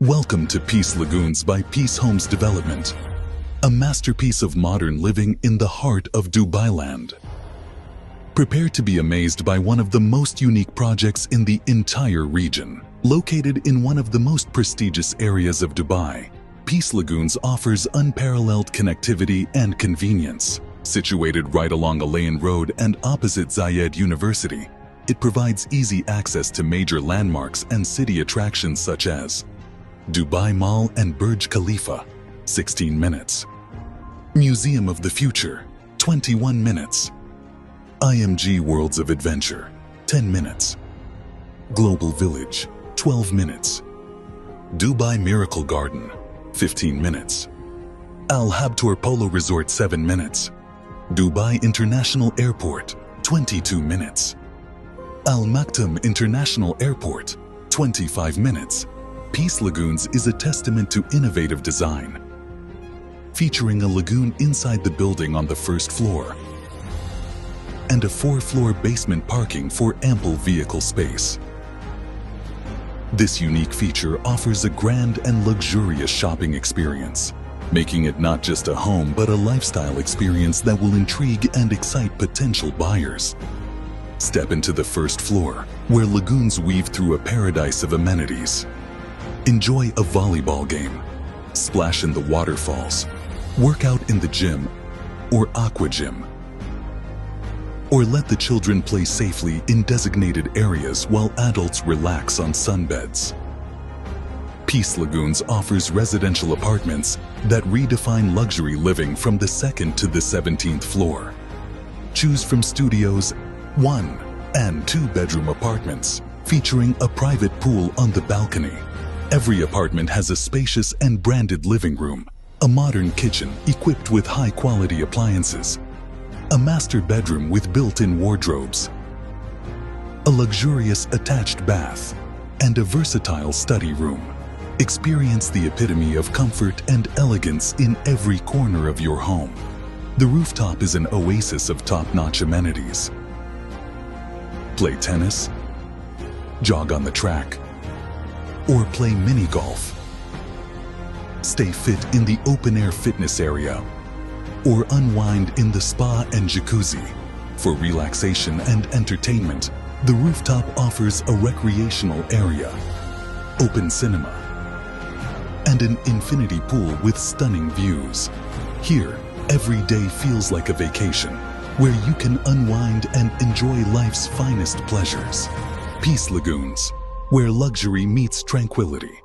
Welcome to Peace Lagoons by Peace Homes Development, a masterpiece of modern living in the heart of Dubai land. Prepare to be amazed by one of the most unique projects in the entire region. Located in one of the most prestigious areas of Dubai, Peace Lagoons offers unparalleled connectivity and convenience. Situated right along Al Ain Road and opposite Zayed University, it provides easy access to major landmarks and city attractions such as Dubai Mall and Burj Khalifa, 16 minutes. Museum of the Future, 21 minutes. IMG Worlds of Adventure, 10 minutes. Global Village, 12 minutes. Dubai Miracle Garden, 15 minutes. Al Habtoor Polo Resort, 7 minutes. Dubai International Airport, 22 minutes. Al Maktoum International Airport, 25 minutes. Peace Lagoons is a testament to innovative design, featuring a lagoon inside the building on the first floor and a 4-floor basement parking for ample vehicle space. This unique feature offers a grand and luxurious shopping experience, making it not just a home but a lifestyle experience that will intrigue and excite potential buyers. Step into the first floor, where lagoons weave through a paradise of amenities. Enjoy a volleyball game, splash in the waterfalls, work out in the gym or aqua gym, or let the children play safely in designated areas while adults relax on sunbeds. Peace Lagoons offers residential apartments that redefine luxury living from the 2nd to the 17th floor. Choose from studios, 1- and 2-bedroom apartments featuring a private pool on the balcony. Every apartment has a spacious and branded living room, a modern kitchen equipped with high-quality appliances, a master bedroom with built-in wardrobes, a luxurious attached bath, and a versatile study room. Experience the epitome of comfort and elegance in every corner of your home. The rooftop is an oasis of top-notch amenities. Play tennis, jog on the track, or play mini-golf. Stay fit in the open-air fitness area, or unwind in the spa and jacuzzi. For relaxation and entertainment, the rooftop offers a recreational area, open cinema, and an infinity pool with stunning views. Here, every day feels like a vacation, where you can unwind and enjoy life's finest pleasures. Peace Lagoons, where luxury meets tranquility.